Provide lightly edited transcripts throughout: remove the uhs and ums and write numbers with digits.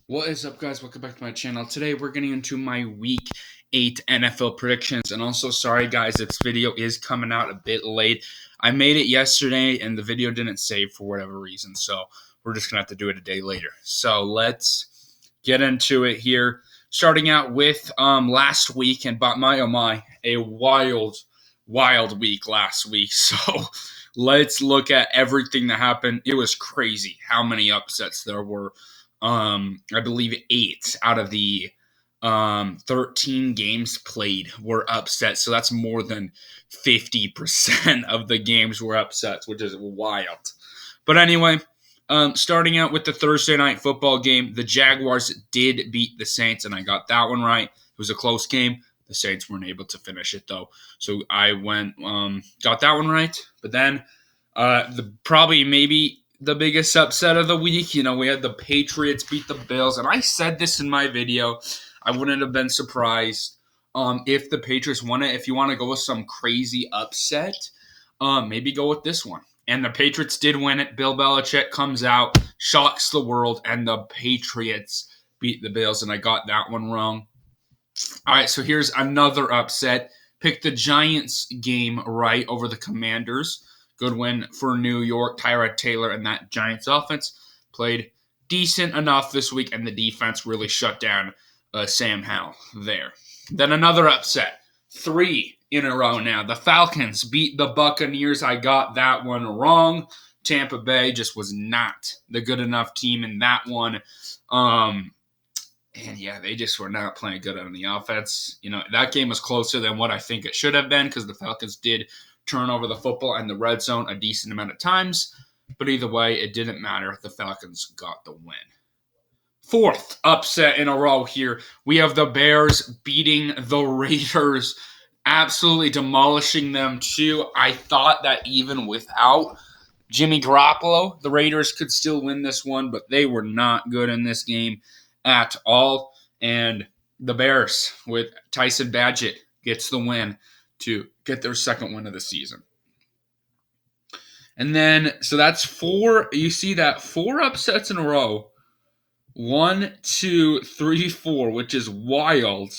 What is up, guys? Welcome back to my channel. Today we're getting into my Week 8 NFL predictions. And also, sorry guys, this video is coming out a bit late. I made it yesterday and the video didn't save for whatever reason. So we're just going to have to do it a day later. So let's get into it here. Starting out with last week. And my oh my, a wild week last week. So let's look at everything that happened. It was crazy how many upsets there were. I believe 8 out of the 13 games played were upset. So that's more than 50% of the games were upsets, which is wild. But anyway, starting out with the Thursday night football game, the Jaguars did beat the Saints, and I got that one right. It was a close game. The Saints weren't able to finish it, though. So I got that one right. But then maybe the biggest upset of the week, we had the Patriots beat the Bills. And I said this in my video. I wouldn't have been surprised if the Patriots won it. If you want to go with some crazy upset, maybe go with this one. And the Patriots did win it. Bill Belichick comes out, shocks the world, and the Patriots beat the Bills. And I got that one wrong. All right, so here's another upset. Pick the Giants game right over the Commanders. Good win for New York. Tyrod Taylor and that Giants offense played decent enough this week, and the defense really shut down Sam Howell there. Then another upset. 3 in a row now. The Falcons beat the Buccaneers. I got that one wrong. Tampa Bay just was not the good enough team in that one. And yeah, they just were not playing good on the offense. That game was closer than what I think it should have been because the Falcons did turn over the football in the red zone a decent amount of times. But either way, it didn't matter. The Falcons got the win. 4th upset in a row here. We have the Bears beating the Raiders, absolutely demolishing them too. I thought that even without Jimmy Garoppolo, the Raiders could still win this one, but they were not good in this game at all. And the Bears with Tyson Bagent gets the win to get their second win of the season. And then, so that's 4. You see that 4 upsets in a row. 1, 2, 3, 4, which is wild.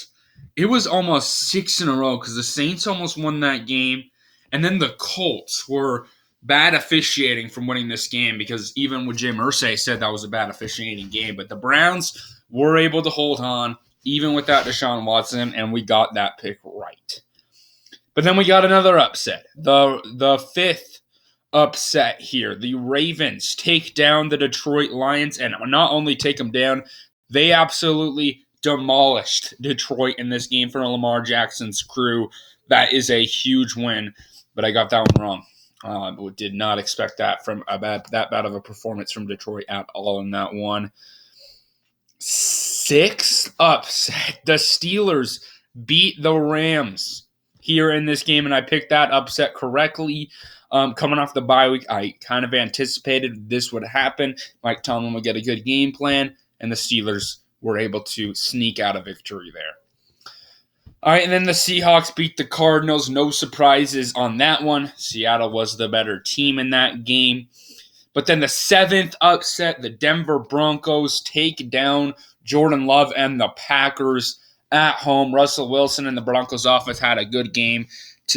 It was almost 6 in a row because the Saints almost won that game. And then the Colts were bad officiating from winning this game because even with Jim Irsay said that was a bad officiating game. But the Browns were able to hold on even without Deshaun Watson, and we got that pick right. But then we got another upset. The 5th upset here. The Ravens take down the Detroit Lions, and not only take them down, they absolutely demolished Detroit in this game for Lamar Jackson's crew. That is a huge win, but I got that one wrong. Did not expect that from that bad of a performance from Detroit at all in that one. 6th upset. The Steelers beat the Rams here in this game, and I picked that upset correctly. Coming off the bye week, I kind of anticipated this would happen. Mike Tomlin would get a good game plan, and the Steelers were able to sneak out a victory there. All right, and then the Seahawks beat the Cardinals. No surprises on that one. Seattle was the better team in that game. But then the 7th upset, the Denver Broncos take down Jordan Love and the Packers at home. Russell Wilson and the Broncos offense had a good game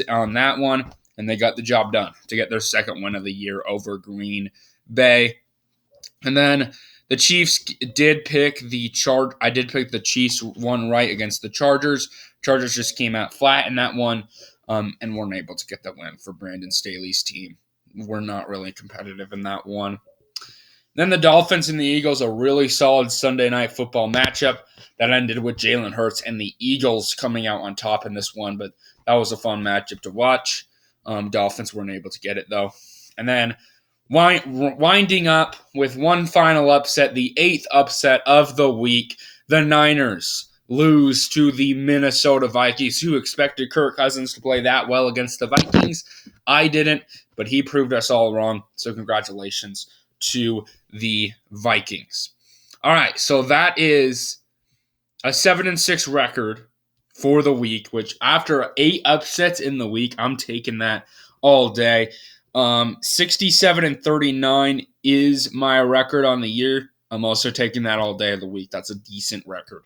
on that one, and they got the job done to get their second win of the year over Green Bay. And then the Chiefs did pick I did pick the Chiefs one right against the Chargers. Chargers just came out flat in that one and weren't able to get that win for Brandon Staley's team. We're not really competitive in that one. Then the Dolphins and the Eagles, a really solid Sunday night football matchup that ended with Jalen Hurts and the Eagles coming out on top in this one, but that was a fun matchup to watch. Dolphins weren't able to get it, though. And then winding up with one final upset, the 8th upset of the week, the Niners lose to the Minnesota Vikings. Who expected Kirk Cousins to play that well against the Vikings? I didn't, but he proved us all wrong. So congratulations to the Vikings. All right, so that is a 7-6 record for the week, which after 8 upsets in the week, I'm taking that all day. 67-39 is my record on the year. I'm also taking that all day of the week. That's a decent record.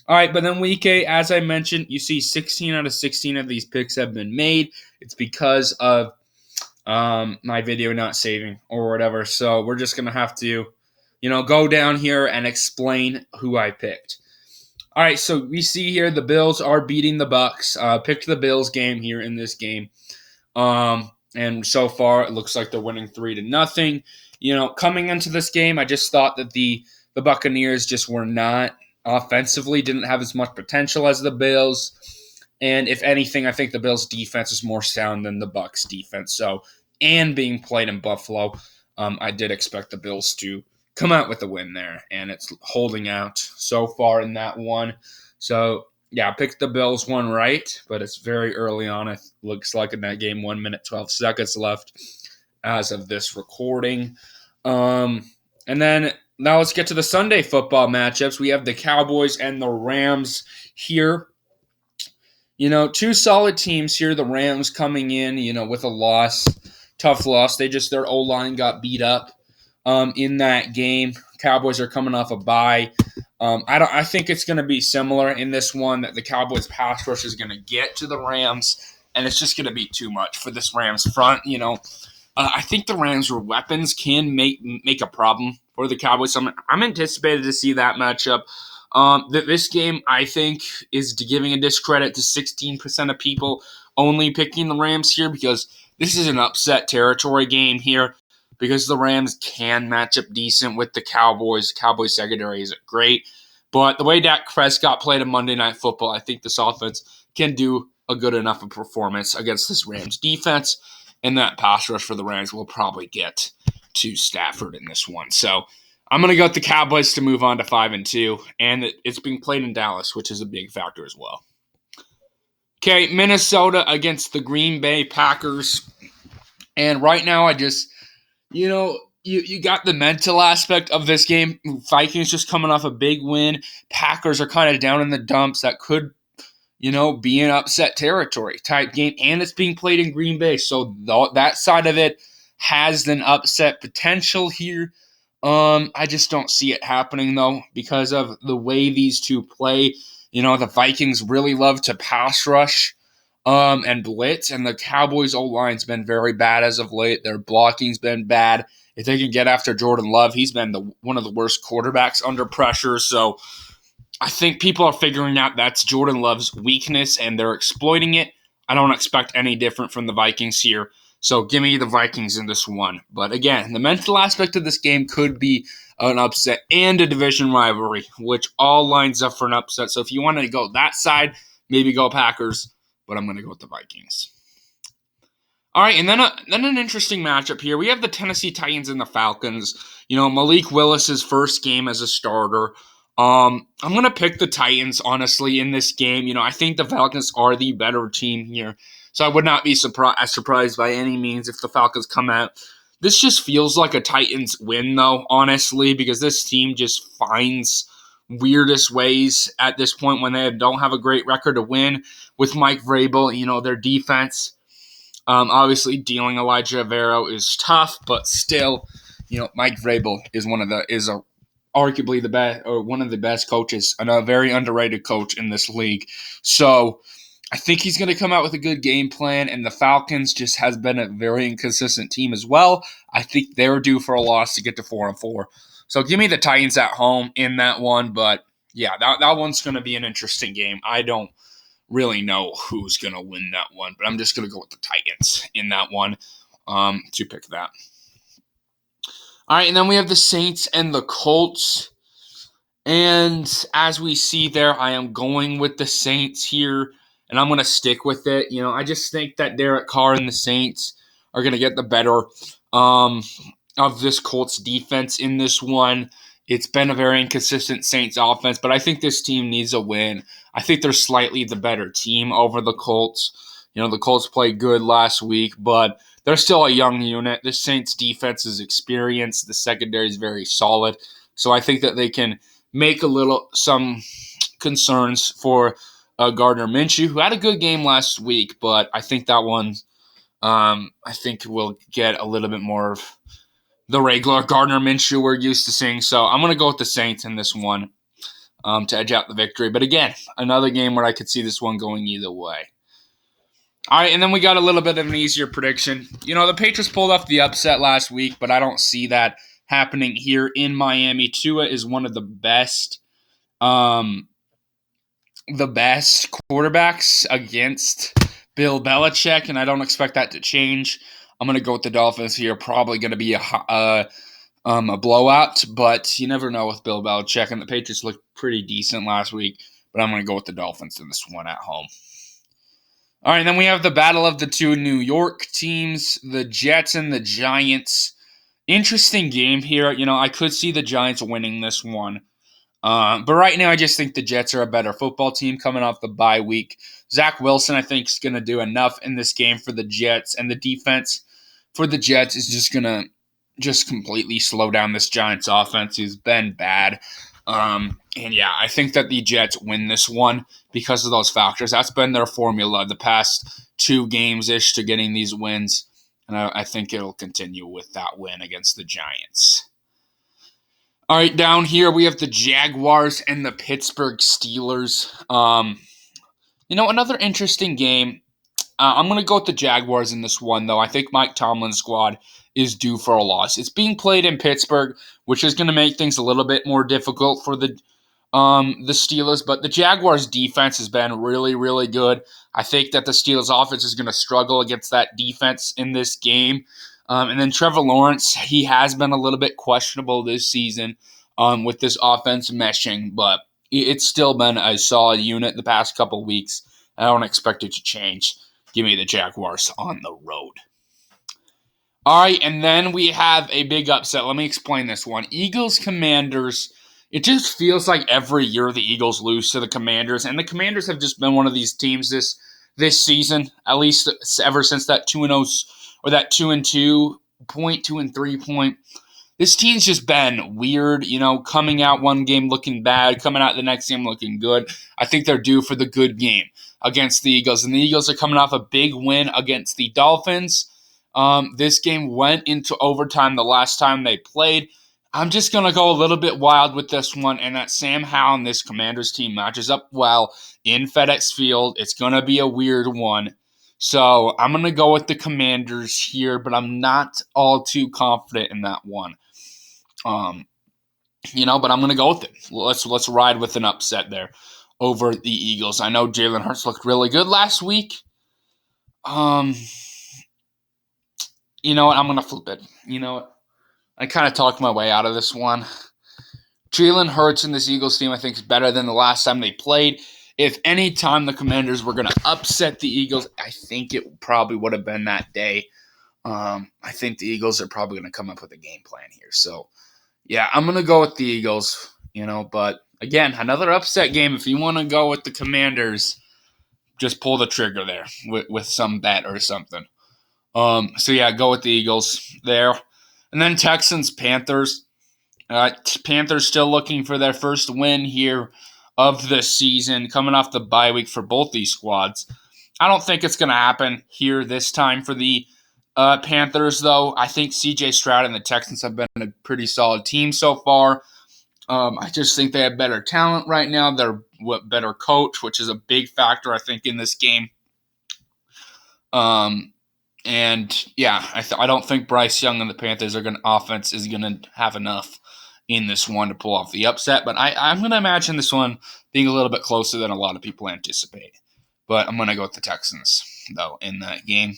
All right, but then week 8, as I mentioned, you see 16 out of 16 of these picks have been made. It's because of my video not saving or whatever. So we're just going to have to, go down here and explain who I picked. All right, so we see here the Bills are beating the Bucks. Picked the Bills game here in this game. And so far, it looks like they're winning 3-0. Coming into this game, I just thought that the Buccaneers just were not offensively, didn't have as much potential as the Bills. And if anything, I think the Bills' defense is more sound than the Bucks' defense. So, and being played in Buffalo, I did expect the Bills to come out with a win there, and it's holding out so far in that one. So, yeah, I picked the Bills one right, but it's very early on. It looks like in that game, 1 minute, 12 seconds left as of this recording. And then now let's get to the Sunday football matchups. We have the Cowboys and the Rams here. Two solid teams here. The Rams coming in, with a loss, tough loss. Their O-line got beat up in that game. Cowboys are coming off a bye. I think it's going to be similar in this one, that the Cowboys pass rush is going to get to the Rams, and it's just going to be too much for this Rams front. I think the Rams' weapons can make a problem for the Cowboys. So I'm anticipated to see that matchup. This game, I think, is giving a discredit to 16% of people only picking the Rams here, because this is an upset territory game here, because the Rams can match up decent with the Cowboys. Cowboys secondary isn't great, but the way Dak Prescott played a Monday Night Football, I think this offense can do a good enough of performance against this Rams defense, and that pass rush for the Rams will probably get to Stafford in this one. So I'm going to go with the Cowboys to move on to 5-2, and it's being played in Dallas, which is a big factor as well. Okay, Minnesota against the Green Bay Packers. And right now I just, you got the mental aspect of this game. Vikings just coming off a big win. Packers are kind of down in the dumps. That could, be an upset territory type game. And it's being played in Green Bay. So that side of it has an upset potential here. I just don't see it happening, though, because of the way these two play. The Vikings really love to pass rush and blitz, and the Cowboys' O-line's been very bad as of late. Their blocking's been bad. If they can get after Jordan Love, he's been one of the worst quarterbacks under pressure. So I think people are figuring out that's Jordan Love's weakness, and they're exploiting it. I don't expect any different from the Vikings here. So give me the Vikings in this one. But again, the mental aspect of this game could be an upset and a division rivalry, which all lines up for an upset. So if you wanted to go that side, maybe go Packers, but I'm going to go with the Vikings. All right, and then an interesting matchup here. We have the Tennessee Titans and the Falcons. Malik Willis's first game as a starter. I'm going to pick the Titans, honestly, in this game. I think the Falcons are the better team here. So I would not be surprised by any means if the Falcons come out. This just feels like a Titans win, though, honestly, because this team just finds weirdest ways at this point when they don't have a great record to win with Mike Vrabel. Their defense, obviously dealing Elijah Avero is tough, but still, Mike Vrabel is arguably the best, or one of the best coaches, and a very underrated coach in this league. So I think he's going to come out with a good game plan, and the Falcons just has been a very inconsistent team as well. I think they're due for a loss to get to 4-4. So give me the Titans at home in that one, but yeah, that one's going to be an interesting game. I don't really know who's going to win that one, but I'm just going to go with the Titans in that one to pick that. All right, and then we have the Saints and the Colts. And as we see there, I am going with the Saints here, and I'm going to stick with it. I just think that Derek Carr and the Saints are going to get the better of this Colts defense in this one. It's been a very inconsistent Saints offense, but I think this team needs a win. I think they're slightly the better team over the Colts. The Colts played good last week, but they're still a young unit. The Saints defense is experienced. The secondary is very solid. So I think that they can make some concerns for Gardner Minshew, who had a good game last week, but I think that one, I think will get a little bit more the regular Gardner Minshew we're used to seeing. So I'm going to go with the Saints in this one to edge out the victory. But again, another game where I could see this one going either way. All right, and then we got a little bit of an easier prediction. The Patriots pulled off the upset last week, but I don't see that happening here in Miami. Tua is one of the best quarterbacks against Bill Belichick, and I don't expect that to change. I'm going to go with the Dolphins here. Probably going to be a blowout, but you never know with Bill Belichick, and the Patriots looked pretty decent last week, but I'm going to go with the Dolphins in this one at home. All right, then we have the battle of the two New York teams, the Jets and the Giants. Interesting game here. I could see the Giants winning this one. But right now, I just think the Jets are a better football team coming off the bye week. Zach Wilson, I think, is going to do enough in this game for the Jets, and the defense for the Jets is just going to completely slow down this Giants offense, who's been bad. And yeah, I think that the Jets win this one because of those factors. That's been their formula the past 2 games-ish to getting these wins, and I think it'll continue with that win against the Giants. All right, down here we have the Jaguars and the Pittsburgh Steelers. Another interesting game. I'm going to go with the Jaguars in this one, though. I think Mike Tomlin's squad is due for a loss. It's being played in Pittsburgh, which is going to make things a little bit more difficult for the Steelers. But the Jaguars' defense has been really, really good. I think that the Steelers' offense is going to struggle against that defense in this game. And then Trevor Lawrence, he has been a little bit questionable this season with this offense meshing, but it's still been a solid unit the past couple weeks. I don't expect it to change. Give me the Jaguars on the road. All right, and then we have a big upset. Let me explain this one. Eagles-Commanders. It just feels like every year the Eagles lose to the Commanders, and the Commanders have just been one of these teams this season, at least ever since that 2-0 or that 2-2 point, 2-3 point. This team's just been weird, coming out one game looking bad, coming out the next game looking good. I think they're due for the good game against the Eagles, and the Eagles are coming off a big win against the Dolphins. This game went into overtime the last time they played. I'm just going to go a little bit wild with this one, and that Sam Howell and this Commanders team matches up well in FedEx Field. It's going to be a weird one. So I'm going to go with the Commanders here, but I'm not all too confident in that one. But I'm going to go with it. Let's ride with an upset there over the Eagles. I know Jalen Hurts looked really good last week. You know what? I'm going to flip it. You know what? I kind of talked my way out of this one. Jalen Hurts and this Eagles team, I think, is better than the last time they played. If any time the Commanders were going to upset the Eagles, I think it probably would have been that day. I think the Eagles are probably going to come up with a game plan here. So, yeah, I'm going to go with the Eagles, But, again, another upset game. If you want to go with the Commanders, just pull the trigger there with some bet or something. So, yeah, go with the Eagles there. And then Texans-Panthers. Panthers still looking for their first win here of the season, coming off the bye week for both these squads. I don't think it's going to happen here this time for the Panthers, though. I think C.J. Stroud and the Texans have been a pretty solid team so far. I just think they have better talent right now. They're better coach, which is a big factor, I think, in this game. And yeah, I don't think Bryce Young and the Panthers offense is going to have enough in this one to pull off the upset. But I'm going to imagine this one being a little bit closer than a lot of people anticipate. But I'm going to go with the Texans, though, in that game.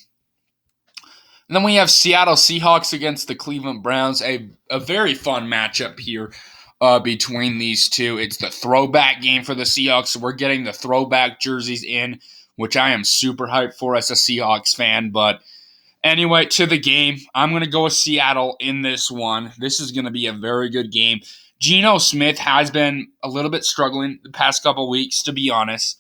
And then we have Seattle Seahawks against the Cleveland Browns, a very fun matchup here between these two. It's the throwback game for the Seahawks, so we're getting the throwback jerseys in, which I am super hyped for as a Seahawks fan. But anyway, to the game, I'm going to go with Seattle in this one. This is going to be a very good game. Geno Smith has been a little bit struggling the past couple weeks, to be honest.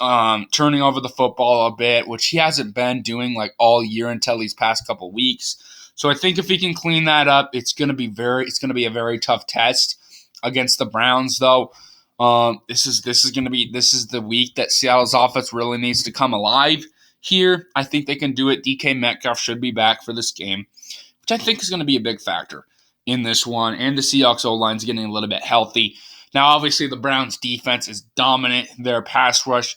Turning over the football a bit, which he hasn't been doing like all year until these past couple weeks. So I think if he can clean that up, it's going to be a very tough test against the Browns, though. This is the week that Seattle's offense really needs to come alive here. I think they can do it. DK Metcalf should be back for this game. which I think is going to be a big factor in this one. And the Seahawks O-line is getting a little bit healthy. Now, obviously, the Browns' defense is dominant. Their pass rush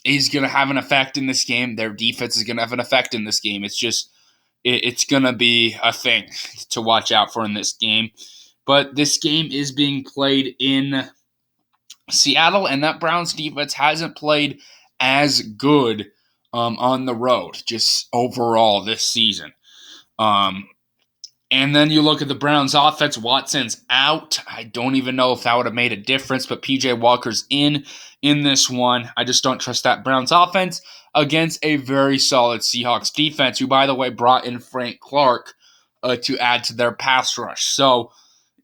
is going to have an effect in this game. Their defense is going to have an effect in this game. It's going to be a thing to watch out for in this game. But this game is being played in Seattle, and that Browns defense hasn't played as good on the road, just overall this season. And then you look at the Browns offense, Watson's out. I don't even know if that would have made a difference, but PJ Walker's in this one. I just don't trust that Browns offense against a very solid Seahawks defense, who, by the way, brought in Frank Clark to add to their pass rush. So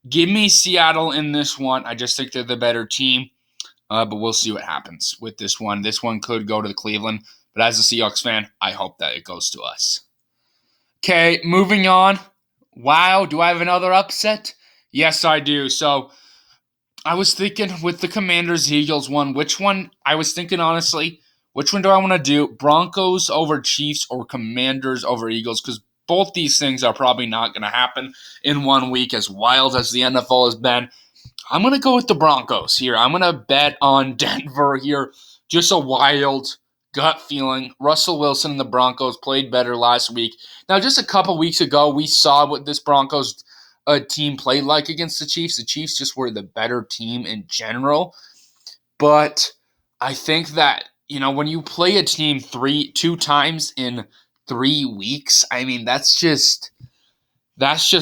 give me Seattle in this one. I just think they're the better team, but we'll see what happens with this one. This one could go to Cleveland, but as a Seahawks fan, I hope that it goes to us. Okay, moving on. Wow, do I have another upset? Yes, I do. So I was thinking with the Commanders-Eagles one, I was thinking honestly, which one do I want to do? Broncos over Chiefs or Commanders over Eagles? Because both these things are probably not going to happen in 1 week, as wild as the NFL has been. I'm going to go with the Broncos here. I'm going to bet on Denver here. Just a wild gut feeling. Russell Wilson and the Broncos played better last week. Now, just a couple weeks ago, we saw what this Broncos team played like against the Chiefs. The Chiefs just were the better team in general. But I think that, when you play a team two times in 3 weeks, I mean, that's just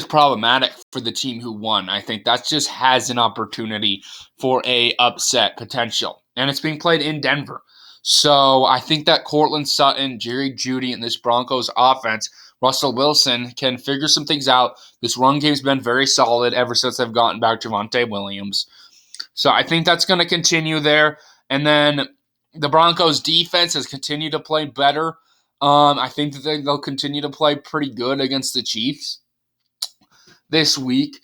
problematic for the team who won. I think that just has an opportunity for a upset potential. And it's being played in Denver. So I think that Cortland Sutton, Jerry Jeudy, and this Broncos offense, Russell Wilson, can figure some things out. This run game's been very solid ever since they've gotten back Javonte Williams. So I think that's going to continue there. And then the Broncos defense has continued to play better. I think that they'll continue to play pretty good against the Chiefs this week.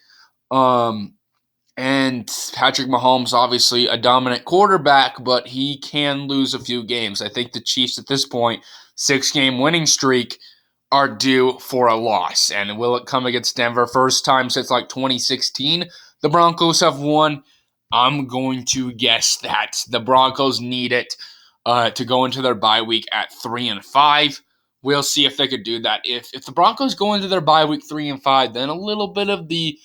And Patrick Mahomes, obviously a dominant quarterback, but he can lose a few games. I think the Chiefs at this point, 6-game winning streak, are due for a loss. And will it come against Denver? First time since 2016 the Broncos have won. I'm going to guess that the Broncos need it to go into their bye week at 3-5. We'll see if they could do that. If the Broncos go into their bye week 3-5, then a little bit of the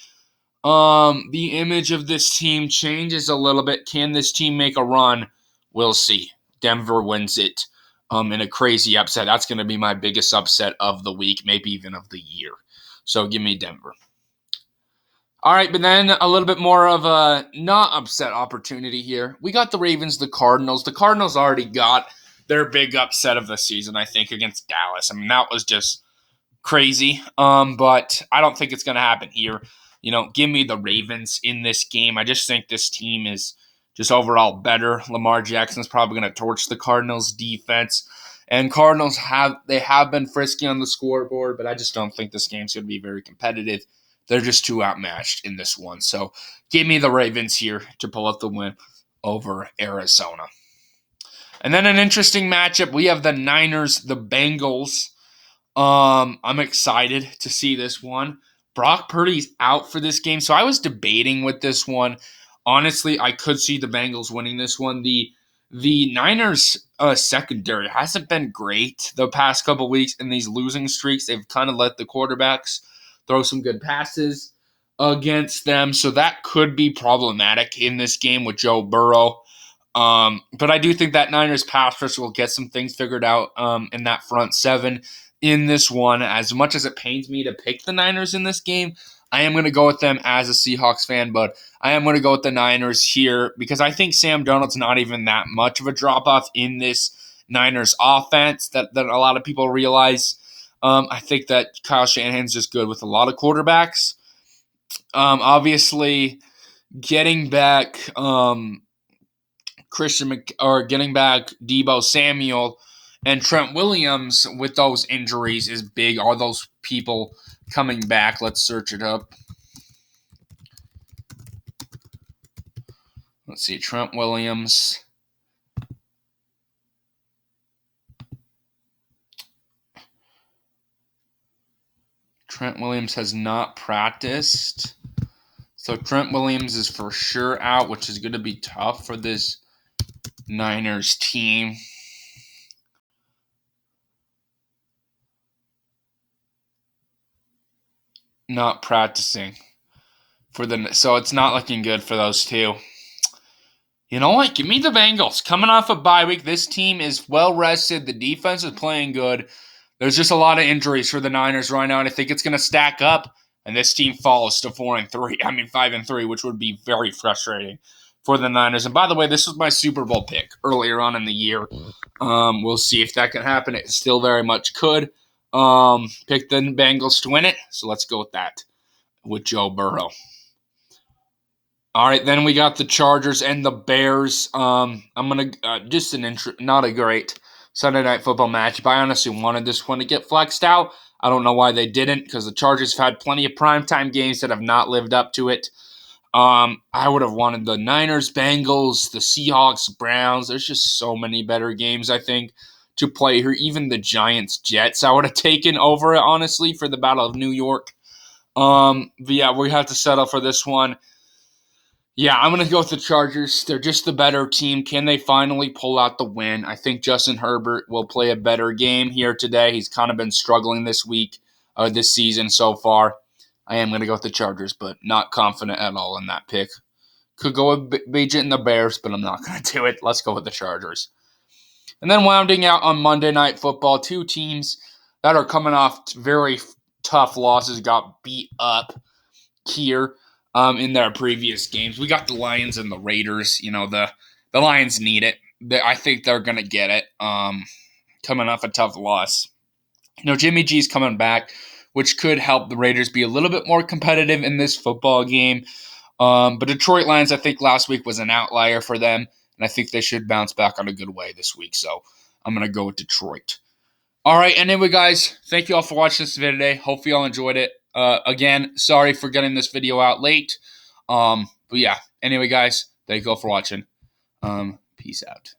image of this team changes a little bit. Can this team make a run? We'll see. Denver wins it in a crazy upset. That's going to be my biggest upset of the week, maybe even of the year. So give me Denver. All right, but then a little bit more of a not upset opportunity here. We got the Ravens, the Cardinals. The Cardinals already got their big upset of the season, I think, against Dallas. I mean, that was just crazy, but I don't think it's going to happen here. Give me the Ravens in this game. I just think this team is just overall better. Lamar Jackson's probably going to torch the Cardinals defense. And Cardinals have been frisky on the scoreboard, but I just don't think this game's going to be very competitive. They're just too outmatched in this one. So give me the Ravens here to pull up the win over Arizona. And then an interesting matchup. We have the Niners, the Bengals. I'm excited to see this one. Brock Purdy's out for this game, so I was debating with this one. Honestly, I could see the Bengals winning this one. The Niners secondary hasn't been great the past couple weeks in these losing streaks. They've kind of let the quarterbacks throw some good passes against them, so that could be problematic in this game with Joe Burrow. But I do think that Niners pass rush will get some things figured out in that front seven in this one. As much as it pains me to pick the Niners in this game, I am going to go with them as a Seahawks fan, but I am going to go with the Niners here because I think Sam Darnold's not even that much of a drop-off in this Niners offense that a lot of people realize. I think that Kyle Shanahan's just good with a lot of quarterbacks. Obviously, getting back getting back Deebo Samuel and Trent Williams with those injuries is big. Are those people coming back? Let's search it up. Let's see, Trent Williams. Trent Williams has not practiced. So Trent Williams is for sure out, which is going to be tough for this Niners team. Not practicing so it's not looking good for those two. You know what? Give me the Bengals. Coming off a bye week, this team is well rested. The defense is playing good. There's just a lot of injuries for the Niners right now, and I think it's going to stack up, and this team falls to 4-3. 5-3, which would be very frustrating for the Niners. And by the way, this was my Super Bowl pick earlier on in the year. We'll see if that can happen. It still very much could. Pick the Bengals to win it, so let's go with that with Joe Burrow. All right, then we got the Chargers and the Bears. I'm gonna not a great Sunday Night Football matchup. I honestly wanted this one to get flexed out. I don't know why they didn't, because the Chargers have had plenty of primetime games that have not lived up to it. I would have wanted the Niners, Bengals, the Seahawks, Browns. There's just so many better games, I think, to play here. Even the Giants, Jets, I would have taken over it, honestly, for the Battle of New York. But yeah, we have to settle for this one. Yeah, I'm going to go with the Chargers. They're just the better team. Can they finally pull out the win? I think Justin Herbert will play a better game here today. He's kind of been struggling this season so far. I am going to go with the Chargers, but not confident at all in that pick. Could go with Bajent and the Bears, but I'm not going to do it. Let's go with the Chargers. And then rounding out on Monday Night Football, two teams that are coming off very tough losses got beat up here. In their previous games. We got the Lions and the Raiders. You know, the Lions need it. I think they're going to get it coming off a tough loss. You know, Jimmy G's coming back, which could help the Raiders be a little bit more competitive in this football game. But Detroit Lions, I think last week was an outlier for them, and I think they should bounce back on a good way this week. So I'm going to go with Detroit. All right, and anyway, guys, thank you all for watching this video today. Hope you all enjoyed it. Again, sorry for getting this video out late. But yeah, anyway, guys, thank you all for watching. Peace out.